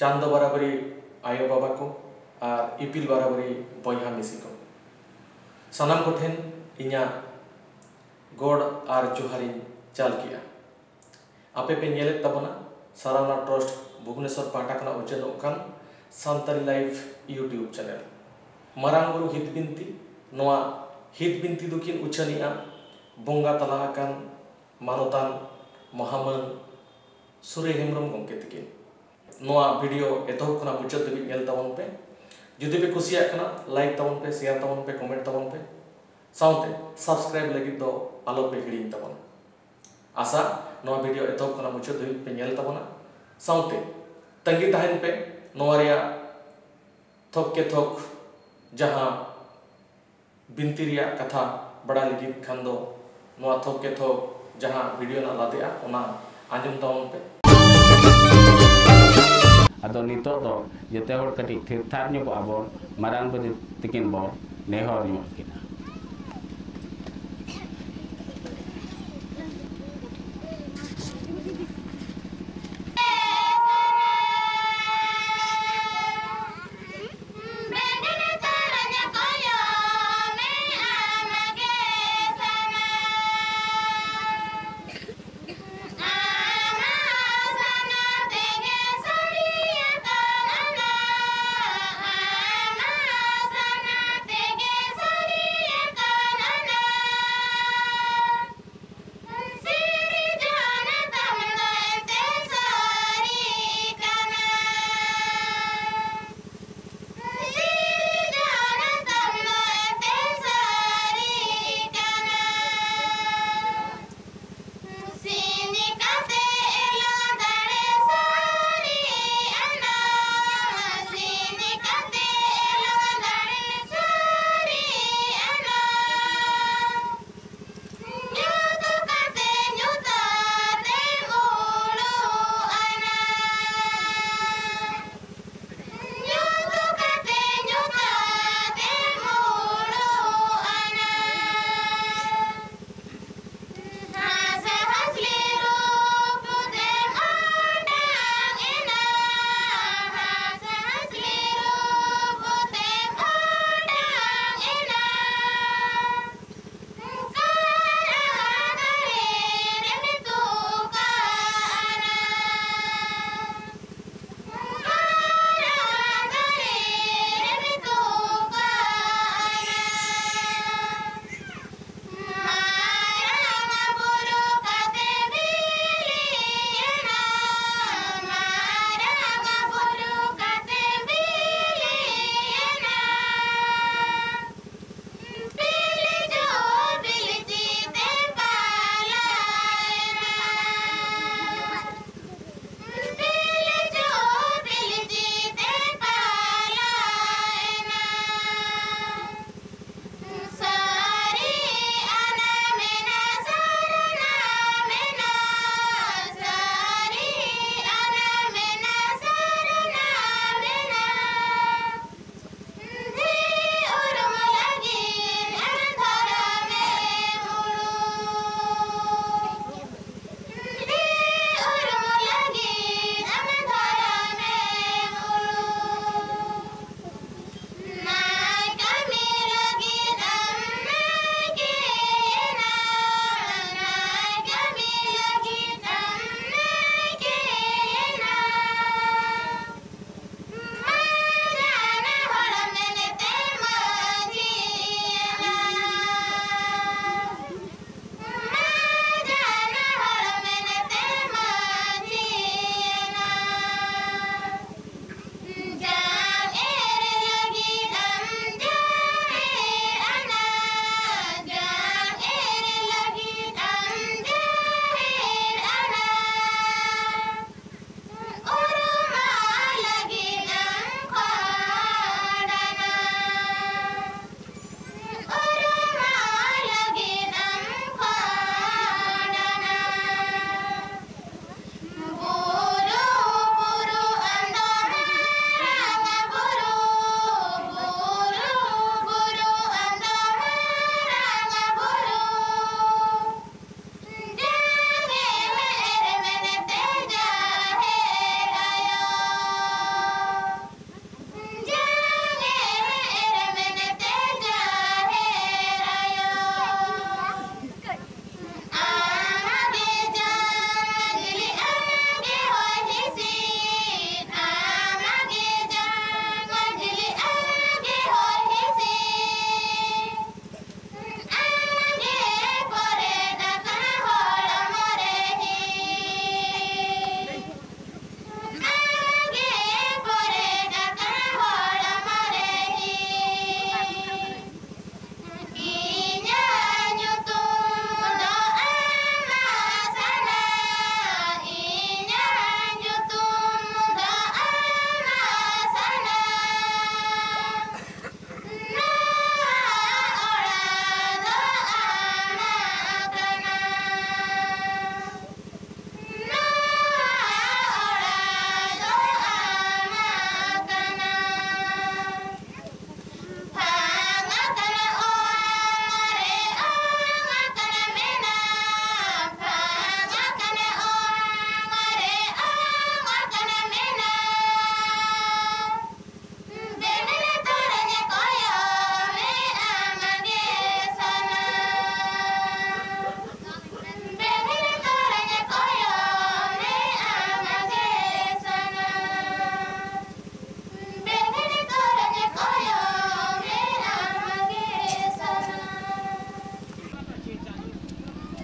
चांदो बराबरी आयो बाबा को और इपिल बराबरी बॉयहा मिसी को सानाम को ठेन इन्या गोड़ और जोहारी चाल किया आपे पे नेले तबना सारावना ट्रस्ट भुवनेश्वर पाटा खना उचेनो कान सांताली लाइफ यूट्यूब चैनल मारांग गुरु हित बिनती नोआ हित बिनती दुकिन उचनिया बोंगा तला कान मानोतान मोहम्मद सुरे हेमरम गंके तकिन नोआ वीडियो एतोहब खना मुचाद दबि नेल ताबन पे जुदी पे कुसिया कना लाइक ताबन पे शेयर ताबन पे कमेंट ताबन पे साउंटे सब्सक्राइब लगी तो आलो पे हिडिंग ताबन आशा नोआ वीडियो एतोहब खना मुचाद दबि पे नेल ताबना साउंटे तंगी तहन पे नोआ रिया थोक के थोक जहां बिनती रिया कथा बड़ा लगी खान दो नोआ थोक के थोक जहां वीडियो ना लादेआ ओना आंजम ताबन पे अदो नितो दो जते होड़ कटी थिर थार ᱧᱚᱜ आबोन मारांग बदि तकिन बो नेहर ᱧᱚᱜ किना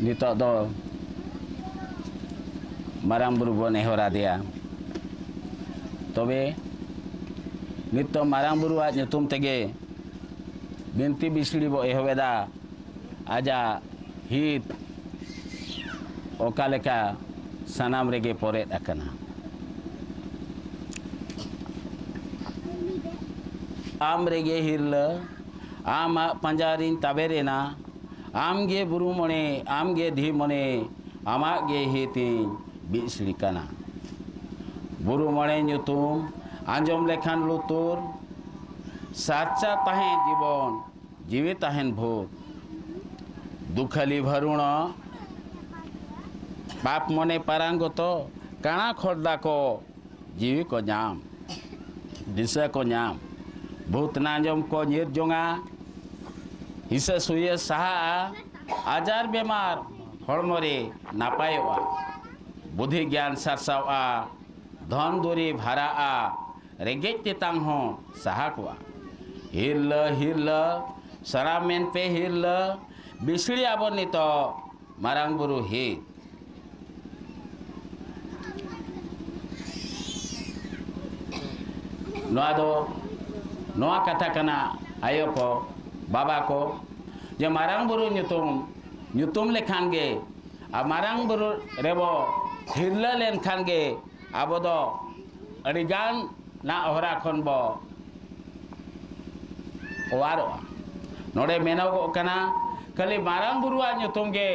नितो दो मारांग बुरु बो नेहरा दिया तबे नितो मारांग बुरु आज nyutum तेगे बिनती बिसड़ी बो एहवेदा आजा हित ओकालेका सनाम रेगे पोरे अकना आम रेगे हिरल आम पंजारिन तबेरेना आमगे बुरु मने आमगे धी मने आमागे हितिन बिसड़ी कना बुरु मने nyutum आंजम लेखान लुतुर साचा ताहें जीवन जीवित ताहें भूत दुखली भरुण बाप मने पारांगतो काना खोरदा को जीवी को नाम दिशा को नाम भूत नाजम को निर्जोंगा हिस्सा सुये सहा आजार बेमार हड़मरे नापायवा बुद्धि ज्ञान सरसावा धन दुरी भाराआ रेगे तेतांग हो सहाकवा हिरल हिरल सरामेन पे हिरल बिसड़ी आबोनी तो मारांग बुरु हित नोआ दो नोआ कथा कना आयो को बाबा को जे मारांग बुरु nyutum लेखान गे आ मारांग बुरु रेबो हिरल लेन खान गे आबो दो अडिगान ना ओहरा खन बो ओवारो नोडे मेनागो कना खाली मारांग बुरुआ nyutum गे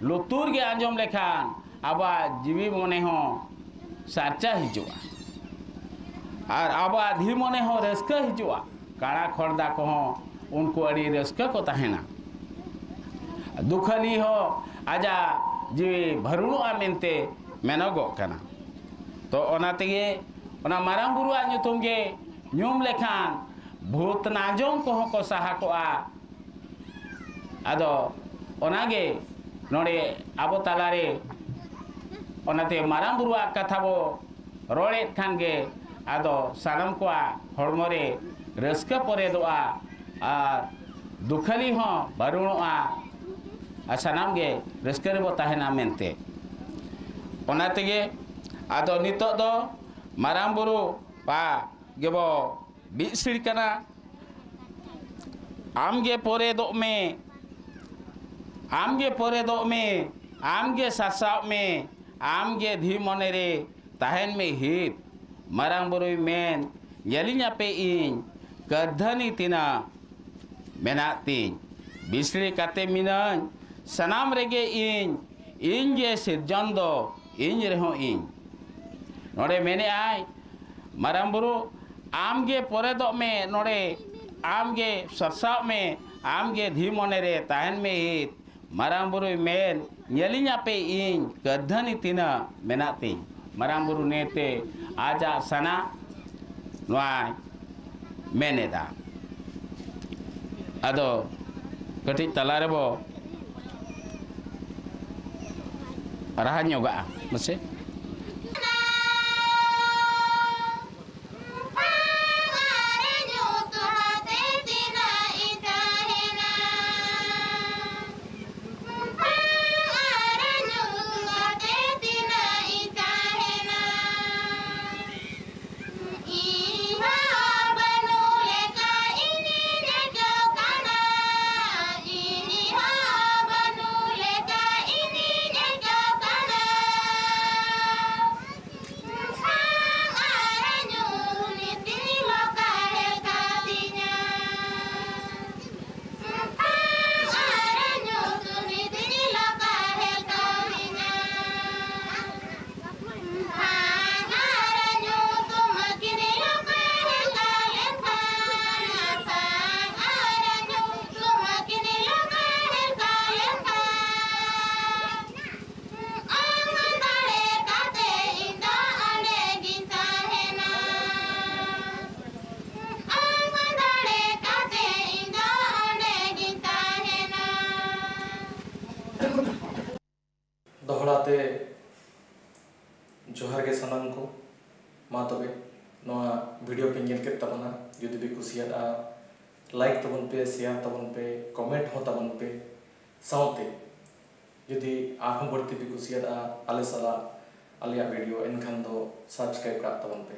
लुतुर गे आंजम लेखान आबा जीवी मने हो साचा हिजुआ और आबा धी मने हो रस्का हिजुआ काड़ा खरदा को हो उनको अड़ी रस्का को तहेना दुखली हो आजा जीवी भरुणुआ मेनते मेनागो कना तो ओना तेगे ओना मारांग बुरुआ nyutum गे nyum लेखान भूत नाजों को हो को सहा को आ आदो ओनागे नोडे आबो तालारे ओनाते मारांग बुरुआ कथा बो रोड़े खान गे आदो सानम को हड़मरे रस्का परे दोआ और दुखली हो बारुणोआ सानाम गे रस्का रे बो ताहेना मेनते ओनातेगे आदो नितो दो मारांग बुरु पा गेबो बिसड़ी कना आमगे पोरे दो में आमगे पोरे दो में आमगे सासाव में आमगे धी मने रे ताहेन में हित मारांग बुरु मेन यलिnya पे इन कधनी तिना मेनाती बिसड़ी काते मिनन सनाम रेगे इन जे सिरजन दो इन रेहो इन नोडे मेने आय मारांग बुरु आमगे पोरे दो में नोडे आमगे सरसाव में आमगे धी मने रे ताहेन में हित मारांग बुरु मेन यलिnya पे इन कधनी तिना मेनाती मारांग बुरु नेते आजा सना नोआय मेनेदा आदो कटी तलारे बो राहा ᱧᱚᱜᱟ मसे दोहराते जोहार के सनम को मा तबे नोआ वीडियो पे नेल के तबना जुदी भी कुसियादा लाइक तबन पे शेयर तबन पे कमेंट हो तबन पे साउते जुदी आरहम बढ़ती भी कुसियादा आले सला आलिया वीडियो एनखान दो सब्सक्राइब कर तबन पे।